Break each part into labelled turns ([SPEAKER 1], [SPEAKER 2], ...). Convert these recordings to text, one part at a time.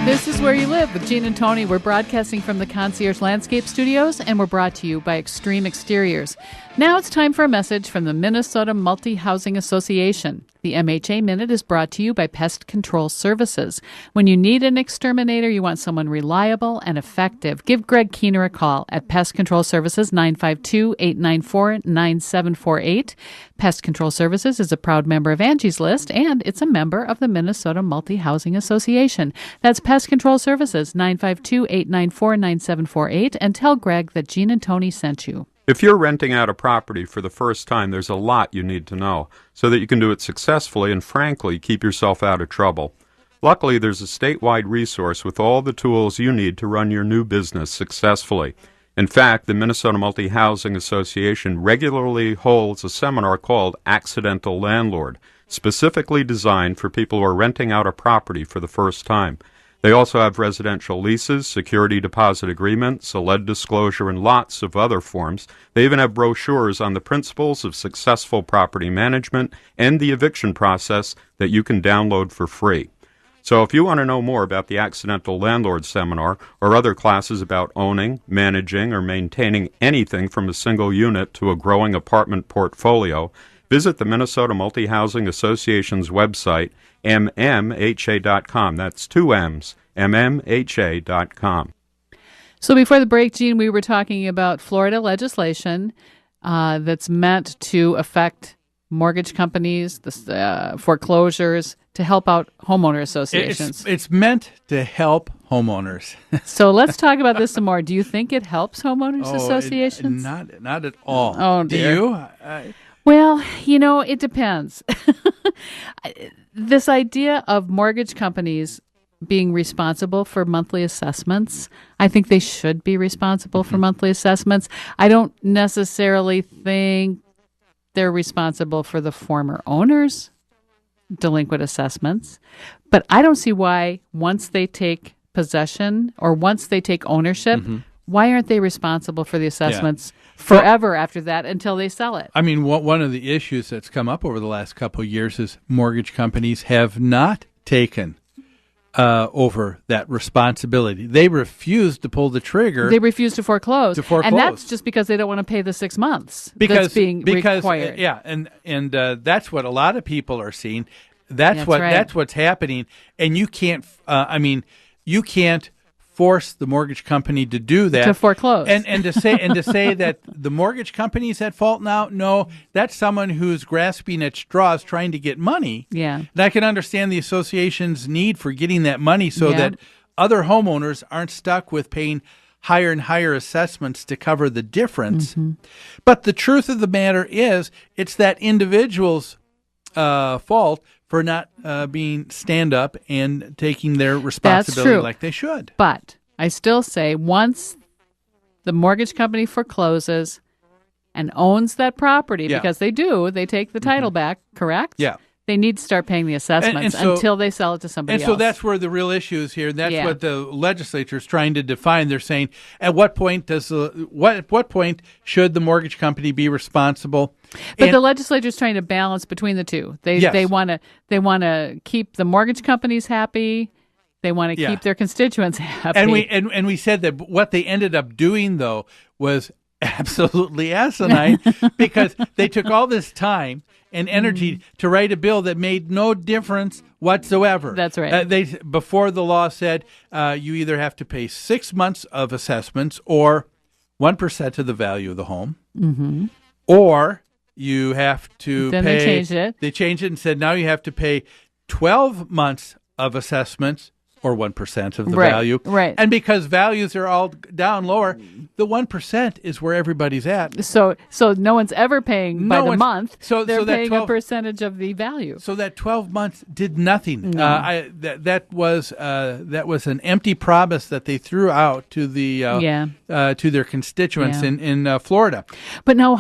[SPEAKER 1] This is Where You Live with Gene and Tony. We're broadcasting from the Concierge Landscape Studios, and we're brought to you by Extreme Exteriors. Now it's time for a message from the Minnesota Multi-Housing Association. The MHA Minute is brought to you by Pest Control Services. When you need an exterminator, you want someone reliable and effective. Give Greg Keener a call at Pest Control Services, 952-894-9748. Pest Control Services is a proud member of Angie's List, and it's a member of the Minnesota Multi-Housing Association. That's Pest Control Services, 952-894-9748, and tell Greg that Gene and Tony sent you.
[SPEAKER 2] If you're renting out a property for the first time, there's a lot you need to know so that you can do it successfully and, frankly, keep yourself out of trouble. Luckily, there's a statewide resource with all the tools you need to run your new business successfully. In fact, the Minnesota Multi-Housing Association regularly holds a seminar called Accidental Landlord, specifically designed for people who are renting out a property for the first time. They also have residential leases, security deposit agreements, a lead disclosure, and lots of other forms. They even have brochures on the principles of successful property management and the eviction process that you can download for free. So if you want to know more about the Accidental Landlord Seminar or other classes about owning, managing, or maintaining anything from a single unit to a growing apartment portfolio, visit the Minnesota Multi-Housing Association's website, mmha.com. That's two M's, mmha.com.
[SPEAKER 1] So before the break, Gene, we were talking about Florida legislation that's meant to affect mortgage companies, the foreclosures, to help out homeowner associations.
[SPEAKER 3] It's meant to help homeowners.
[SPEAKER 1] So let's talk about this some more. Do you think it helps homeowners associations?
[SPEAKER 3] Not at all.
[SPEAKER 1] Oh, dear.
[SPEAKER 3] Do you?
[SPEAKER 1] Well, it depends. This idea of mortgage companies being responsible for monthly assessments, I think they should be responsible for monthly assessments. I don't necessarily think they're responsible for the former owner's delinquent assessments, but I don't see why once they take possession or once they take ownership, why aren't they responsible for the assessments forever after that until they sell it?
[SPEAKER 3] I mean, one of the issues that's come up over the last couple of years is mortgage companies have not taken over that responsibility. They refuse to pull the trigger.
[SPEAKER 1] They refuse to foreclose. And that's just because they don't want to pay the 6 months that's being required.
[SPEAKER 3] Yeah, and that's what a lot of people are seeing. That's what's happening. And you can't, you can't force the mortgage company to do that,
[SPEAKER 1] to foreclose,
[SPEAKER 3] and to say that the mortgage company's at fault now. No, that's someone who's grasping at straws trying to get money.
[SPEAKER 1] Yeah,
[SPEAKER 3] and I can understand the association's need for getting that money so that other homeowners aren't stuck with paying higher and higher assessments to cover the difference. But the truth of the matter is, it's that individual's fault for not being stand up and taking their responsibility like they should.
[SPEAKER 1] But I still say once the mortgage company forecloses and owns that property, because they take the title back, correct?
[SPEAKER 3] Yeah.
[SPEAKER 1] They need to start paying the assessments until they sell it to somebody else.
[SPEAKER 3] And so that's where the real issue is here. That's what the legislature is trying to define. They're saying, at what point what point should the mortgage company be responsible?
[SPEAKER 1] But the legislature is trying to balance between the two. They want to keep the mortgage companies happy. They want to keep their constituents happy.
[SPEAKER 3] And we said that what they ended up doing though was absolutely asinine because they took all this time and energy to write a bill that made no difference whatsoever.
[SPEAKER 1] That's right.
[SPEAKER 3] Before the law said you either have to pay 6 months of assessments or 1% of the value of the home, or you have to pay.
[SPEAKER 1] They changed it.
[SPEAKER 3] They changed it and said now you have to pay 12 months of assessments or 1% of the value.
[SPEAKER 1] Right.
[SPEAKER 3] And because values are all down lower, the 1% is where everybody's at.
[SPEAKER 1] So no one's ever paying by the month.
[SPEAKER 3] So
[SPEAKER 1] they're paying a percentage of the value.
[SPEAKER 3] So that 12 months did nothing.
[SPEAKER 1] No.
[SPEAKER 3] That was an empty promise that they threw out to the to their constituents in Florida.
[SPEAKER 1] But now,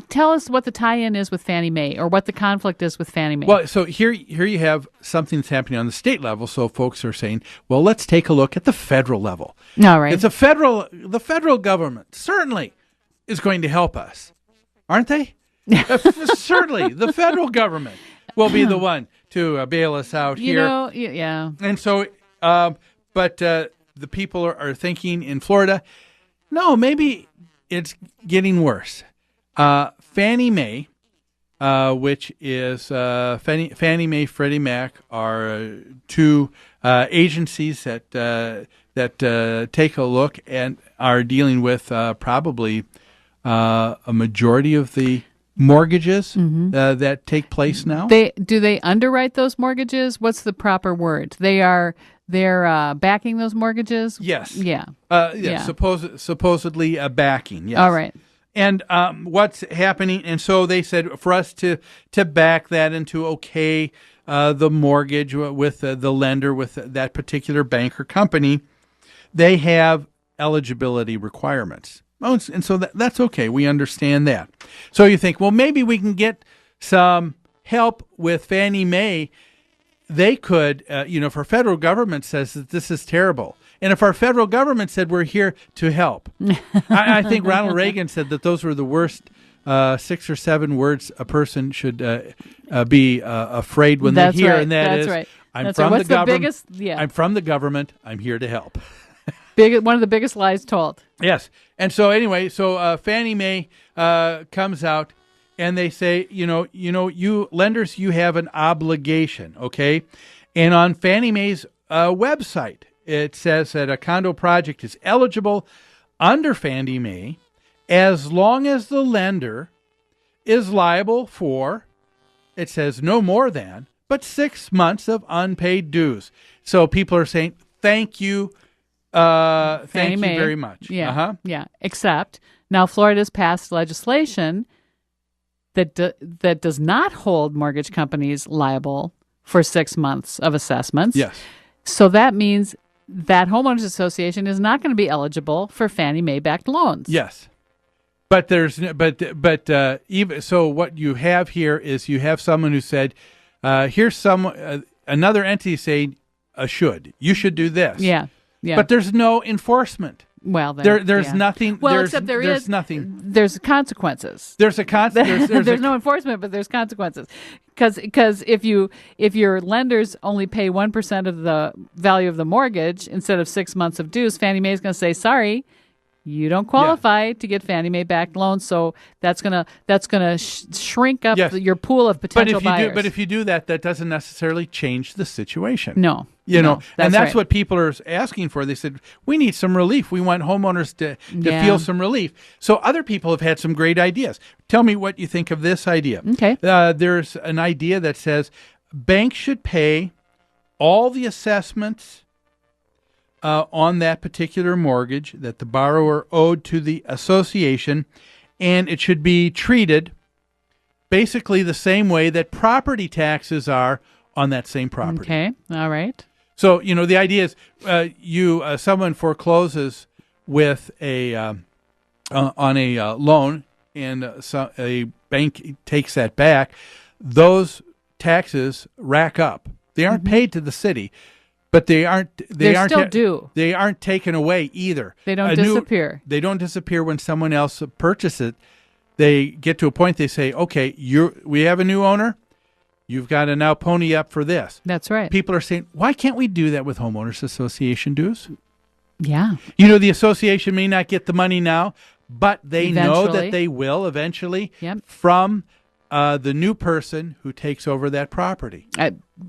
[SPEAKER 1] tell us what the tie-in is with Fannie Mae, or what the conflict is with Fannie Mae.
[SPEAKER 3] Well, so here you have something that's happening on the state level. So folks are saying, well, let's take a look at the federal level.
[SPEAKER 1] All right.
[SPEAKER 3] The federal government certainly is going to help us, aren't they? Certainly, the federal government will be the one to bail us out here.
[SPEAKER 1] Yeah.
[SPEAKER 3] And so, but but the people are thinking in Florida, no, maybe it's getting worse. Fannie Mae, which is Fannie Mae, Freddie Mac, are two agencies that take a look and are dealing with probably a majority of the mortgages that take place now.
[SPEAKER 1] Do they underwrite those mortgages? What's the proper word? They're backing those mortgages?
[SPEAKER 3] Yes.
[SPEAKER 1] Yeah.
[SPEAKER 3] Yeah. Supposedly a backing. Yes.
[SPEAKER 1] All right.
[SPEAKER 3] And what's happening? And so they said for us to back that into the mortgage with the lender, with that particular bank or company, they have eligibility requirements. Oh, and so that's okay. We understand that. So you think, well, maybe we can get some help with Fannie Mae. They could, if our federal government says that this is terrible, and if our federal government said we're here to help, I think Ronald Reagan said that those were the worst 6 or 7 words a person should be afraid when they hear,
[SPEAKER 1] right.
[SPEAKER 3] and that's
[SPEAKER 1] right.
[SPEAKER 3] I'm from
[SPEAKER 1] What's
[SPEAKER 3] the government.
[SPEAKER 1] biggest? Yeah.
[SPEAKER 3] I'm from the government. I'm here to help.
[SPEAKER 1] One of the biggest lies told.
[SPEAKER 3] Yes. And so anyway, Fannie Mae comes out and they say, you lenders, you have an obligation, okay? And on Fannie Mae's website, it says that a condo project is eligible under Fannie Mae as long as the lender is liable for, it says no more than, but 6 months of unpaid dues. So people are saying, thank you. Thank you very much.
[SPEAKER 1] Yeah. Yeah. Except now Florida's passed legislation that does not hold mortgage companies liable for 6 months of assessments.
[SPEAKER 3] Yes.
[SPEAKER 1] So that means that homeowners association is not going to be eligible for Fannie Mae backed loans.
[SPEAKER 3] Yes. But even so, what you have here is you have someone who said, here's another entity saying, you should do this.
[SPEAKER 1] Yeah. Yeah.
[SPEAKER 3] But there's no enforcement.
[SPEAKER 1] Well,
[SPEAKER 3] there's nothing.
[SPEAKER 1] Well,
[SPEAKER 3] there's,
[SPEAKER 1] except
[SPEAKER 3] there's nothing.
[SPEAKER 1] There's consequences.
[SPEAKER 3] There's
[SPEAKER 1] no enforcement, but there's consequences. Because if your lenders only pay 1% of the value of the mortgage instead of 6 months of dues, Fannie Mae is going to say, sorry, you don't qualify to get Fannie Mae backed loans. So that's gonna shrink up your pool of potential buyers.
[SPEAKER 3] But if you do that, that doesn't necessarily change the situation.
[SPEAKER 1] No.
[SPEAKER 3] That's
[SPEAKER 1] right.
[SPEAKER 3] what people are asking for. They said, we need some relief. We want homeowners to feel some relief. So other people have had some great ideas. Tell me what you think of this idea.
[SPEAKER 1] Okay.
[SPEAKER 3] There's an idea that says banks should pay all the assessments on that particular mortgage that the borrower owed to the association, and it should be treated basically the same way that property taxes are on that same property.
[SPEAKER 1] Okay. All right.
[SPEAKER 3] So, the idea is someone forecloses with on a loan, and a bank takes that back. Those taxes rack up. They aren't paid to the city, but they aren't
[SPEAKER 1] still due.
[SPEAKER 3] They aren't taken away either.
[SPEAKER 1] They don't disappear.
[SPEAKER 3] They don't disappear when someone else purchases it. They get to a point. They say, "Okay, we have a new owner. You've got to now pony up for this."
[SPEAKER 1] That's right.
[SPEAKER 3] People are saying, why can't we do that with homeowners association dues?
[SPEAKER 1] Yeah.
[SPEAKER 3] The association may not get the money now, but they know that they will eventually from the new person who takes over that property.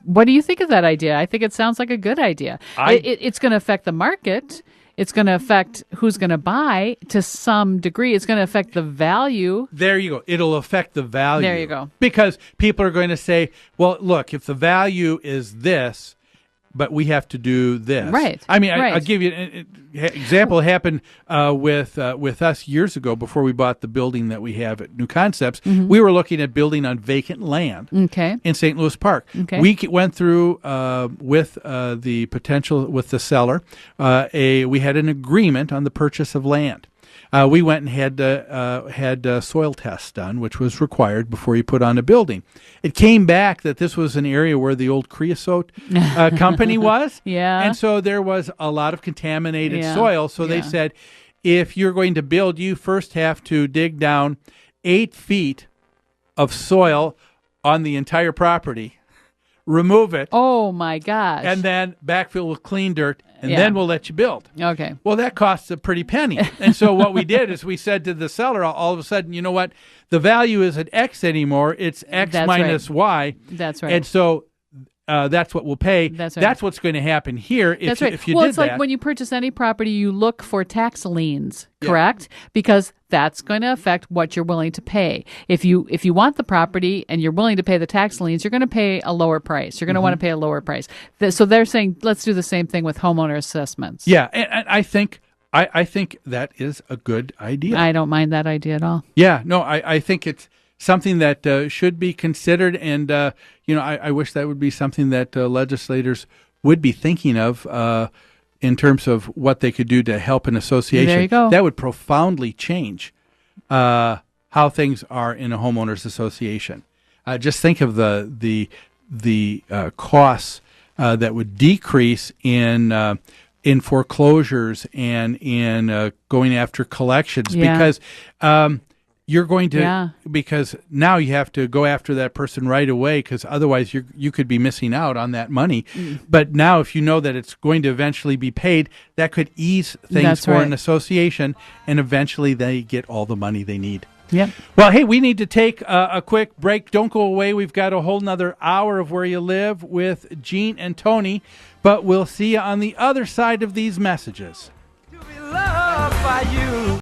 [SPEAKER 1] What do you think of that idea? I think it sounds like a good idea. It's going to affect the market. It's going to affect who's going to buy to some degree. It's going to affect the value.
[SPEAKER 3] There you go. It'll affect the value.
[SPEAKER 1] There you go.
[SPEAKER 3] Because people are going to say, well, look, if the value is this, but we have to do this.
[SPEAKER 1] Right.
[SPEAKER 3] I mean,
[SPEAKER 1] right.
[SPEAKER 3] I'll give you an example. Happened with us years ago before we bought the building that we have at New Concepts. Mm-hmm. We were looking at building on vacant land in St. Louis Park. Okay. We went through with the potential with the seller. We had an agreement on the purchase of land. We went and had soil tests done, which was required before you put on a building. It came back that this was an area where the old creosote company was.
[SPEAKER 1] Yeah.
[SPEAKER 3] And so there was a lot of contaminated soil. So they said, if you're going to build, you first have to dig down 8 feet of soil on the entire property, remove it.
[SPEAKER 1] Oh, my gosh.
[SPEAKER 3] And then backfill with clean dirt and then we'll let you build.
[SPEAKER 1] Okay.
[SPEAKER 3] Well, that costs a pretty penny. And so what we did is we said to the seller, all of a sudden, you know what? The value isn't X anymore. It's X minus Y.
[SPEAKER 1] That's right.
[SPEAKER 3] And so that's what we'll pay.
[SPEAKER 1] That's right.
[SPEAKER 3] That's what's going to happen here if, if you
[SPEAKER 1] well,
[SPEAKER 3] did
[SPEAKER 1] it's like
[SPEAKER 3] that.
[SPEAKER 1] when you purchase any property, you look for tax liens, correct? Because that's going to affect what you're willing to pay. If you want the property and you're willing to pay the tax liens, you're going to pay a lower price. You're going to want to pay a lower price. So they're saying, let's do the same thing with homeowner assessments.
[SPEAKER 3] Yeah, and I think that is a good idea.
[SPEAKER 1] I don't mind that idea at all.
[SPEAKER 3] Yeah, no, I think it's something that should be considered, and I wish that would be something that legislators would be thinking of in terms of what they could do to help an association.
[SPEAKER 1] There you go.
[SPEAKER 3] That would profoundly change how things are in a homeowners association. Just think of the costs that would decrease in foreclosures and in going after collections because. You're going to because now you have to go after that person right away because otherwise you could be missing out on that money. But now if you know that it's going to eventually be paid, that could ease things for an association, and eventually they get all the money they need.
[SPEAKER 1] Yeah.
[SPEAKER 3] Well, hey, we need to take a quick break. Don't go away. We've got a whole nother hour of Where You Live with Gene and Tony, but we'll see you on the other side of these messages. To be loved by you.